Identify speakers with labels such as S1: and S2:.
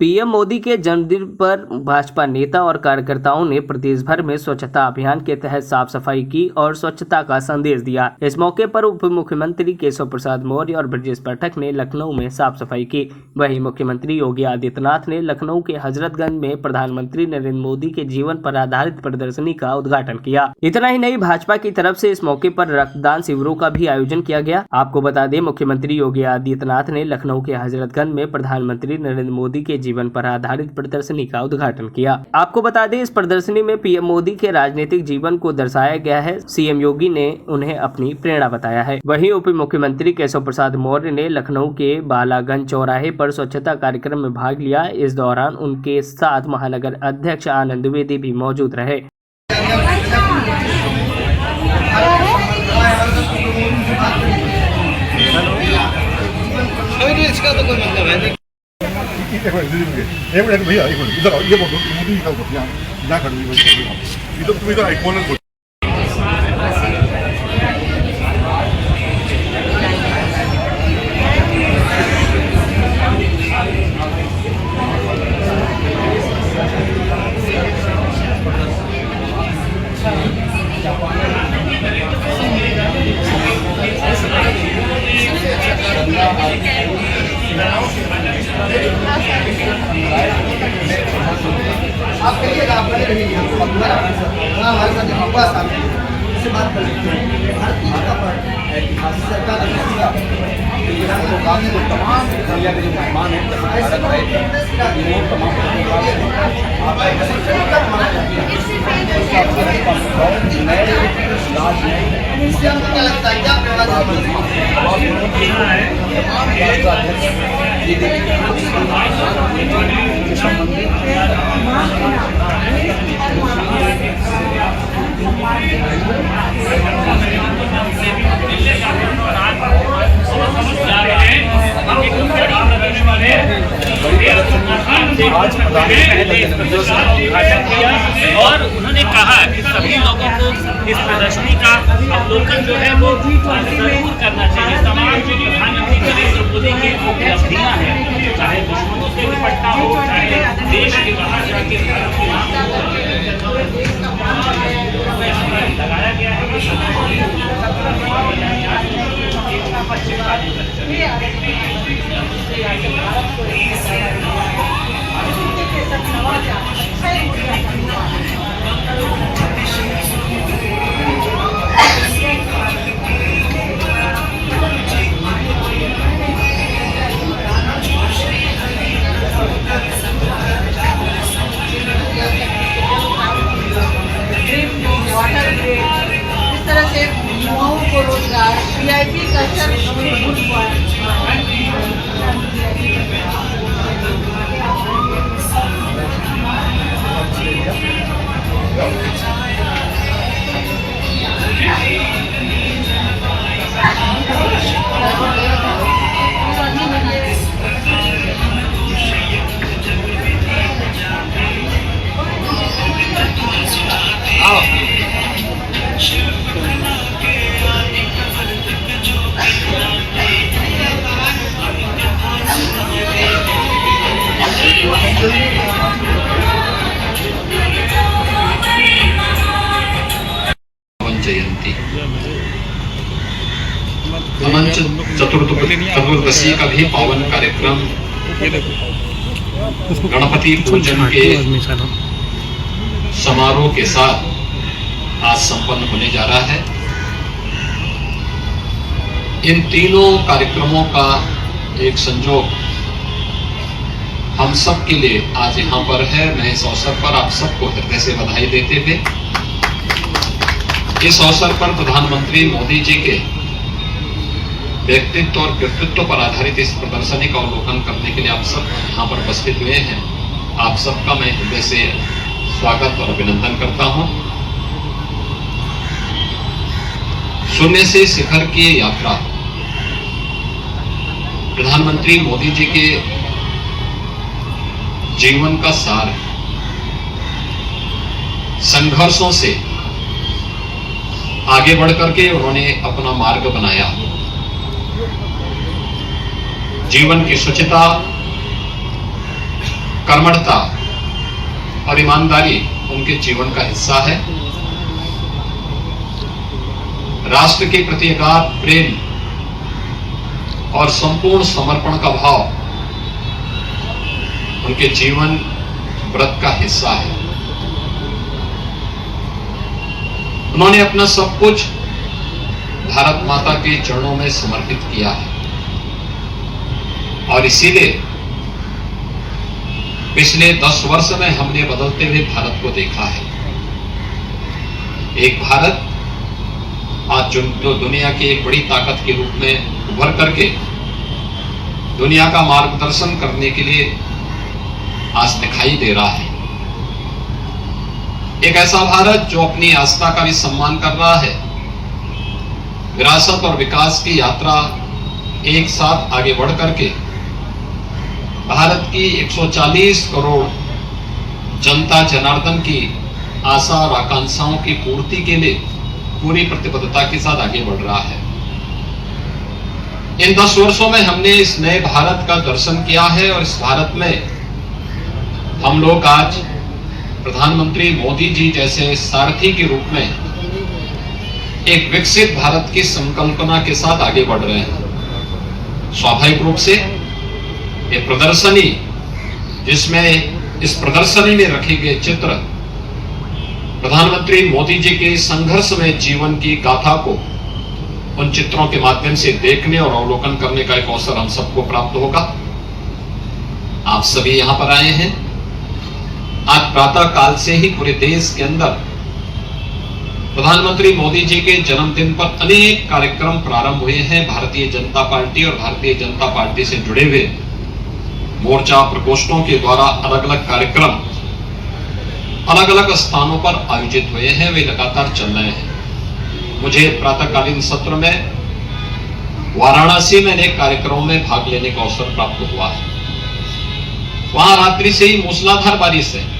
S1: PM Modi के जन्मदिन पर भाजपा नेता और कार्यकर्ताओं ने प्रदेश भर में स्वच्छता अभियान के तहत साफ सफाई की और स्वच्छता का संदेश दिया। इस मौके पर उप मुख्यमंत्री केशव प्रसाद मौर्य और ब्रजेश पाठक ने लखनऊ में साफ सफाई की। वहीं मुख्यमंत्री योगी आदित्यनाथ ने लखनऊ के हजरतगंज में प्रधानमंत्री नरेंद्र मोदी के जीवन पर आधारित प्रदर्शनी का उद्घाटन किया। इतना ही नहीं, भाजपा की तरफ से इस मौके पर रक्तदान शिविरों का भी आयोजन किया गया। आपको बता दें, मुख्यमंत्री योगी आदित्यनाथ ने लखनऊ के हजरतगंज में प्रधानमंत्री नरेंद्र मोदी के जीवन पर आधारित प्रदर्शनी का उद्घाटन किया। आपको बता दें, इस प्रदर्शनी में पीएम मोदी के राजनीतिक जीवन को दर्शाया गया है। सीएम योगी ने उन्हें अपनी प्रेरणा बताया है। वहीं उप मुख्यमंत्री केशव प्रसाद मौर्य ने लखनऊ के बालागंज चौराहे पर स्वच्छता कार्यक्रम में भाग लिया। इस दौरान उनके साथ महानगर अध्यक्ष आनंद द्विवेदी भी मौजूद रहे।
S2: इसका तो कोई मतलब है नहीं।
S3: भैया इधर आओ, ये बोलो मोदी का यहाँ खड़ी हुई इधर, तुम इधर आइकॉन बोलो।
S2: आप कहिएगा, आप कहिएगा, हमारे साथ वापस आ इससे बात कर भारतीय जनता पार्टी सरकार को काफी तमाम इंडिया के जो मेहमान हैं भारत आए थे, इससे हमको क्या लगता है, क्या प्रेरणा
S4: आज और उन्होंने कहा कि सभी लोगों को इस प्रदर्शनी का अवलोकन जो है वो जरूर करना चाहिए। तमाम जो प्रधानमंत्री नरेंद्र मोदी की उपलब्धियां हैं, चाहे दुश्मनों से निपटना हो, चाहे देश के बाहर जाके लगाया गया है।
S5: इस तरह से युवाओं को रोजगार, वीआईपी कल्चर
S6: जयंती चतुर्दशी का भी पावन कार्यक्रम गणपति पूजन के समारोह के साथ आज संपन्न होने जा रहा है। इन तीनों कार्यक्रमों का एक संयोग हम सब के लिए आज यहाँ पर है। मैं इस अवसर पर आप सबको हृदय से बधाई देते हुए इस अवसर पर प्रधानमंत्री मोदी जी के व्यक्तित्व और कृतित्व पर आधारित इस प्रदर्शनी का अवलोकन करने के लिए आप सब यहाँ पर उपस्थित हुए हैं। आप सबका मैं हृदय से स्वागत और अभिनंदन करता हूँ। शून्य से शिखर की यात्रा प्रधानमंत्री मोदी जी के जीवन का सार है। संघर्षों से आगे बढ़ करके उन्होंने अपना मार्ग बनाया। जीवन की स्वच्छता कर्मठता और ईमानदारी उनके जीवन का हिस्सा है। राष्ट्र के प्रति अगाध प्रेम और संपूर्ण समर्पण का भाव उनके जीवन व्रत का हिस्सा है। उन्होंने अपना सब कुछ भारत माता के चरणों में समर्पित किया है और इसीलिए पिछले 10 वर्ष में हमने बदलते हुए भारत को देखा है। एक भारत आज जो दुनिया की एक बड़ी ताकत के रूप में उभर करके दुनिया का मार्गदर्शन करने के लिए आज दिखाई दे रहा है। एक ऐसा भारत जो अपनी आस्था का भी सम्मान कर रहा है, विरासत और विकास की यात्रा एक साथ आगे बढ़ करके भारत की 140 करोड़ जनता जनार्दन की आशा और आकांक्षाओं की पूर्ति के लिए पूरी प्रतिबद्धता के साथ आगे बढ़ रहा है। इन 10 वर्षों में हमने इस नए भारत का दर्शन किया है और इस भारत में हम लोग आज प्रधानमंत्री मोदी जी जैसे सारथी के रूप में एक विकसित भारत की संकल्पना के साथ आगे बढ़ रहे हैं। स्वाभाविक रूप से ये प्रदर्शनी, जिसमें इस प्रदर्शनी में रखे गए चित्र प्रधानमंत्री मोदी जी के संघर्षमय जीवन की गाथा को उन चित्रों के माध्यम से देखने और अवलोकन करने का एक अवसर हम सबको प्राप्त होगा। आप सभी यहां पर आए हैं। आज प्रातः काल से ही पूरे देश के अंदर प्रधानमंत्री मोदी जी के जन्मदिन पर अनेक कार्यक्रम प्रारंभ हुए हैं। भारतीय जनता पार्टी और भारतीय जनता पार्टी से जुड़े हुए मोर्चा प्रकोष्ठों के द्वारा अलग अलग कार्यक्रम अलग अलग स्थानों पर आयोजित हुए हैं, वे लगातार चल रहे हैं। मुझे प्रातःकालीन सत्र में वाराणसी में अनेक कार्यक्रमों में भाग लेने का अवसर प्राप्त हुआ है। वहां रात्रि से ही मूसलाधार बारिश है।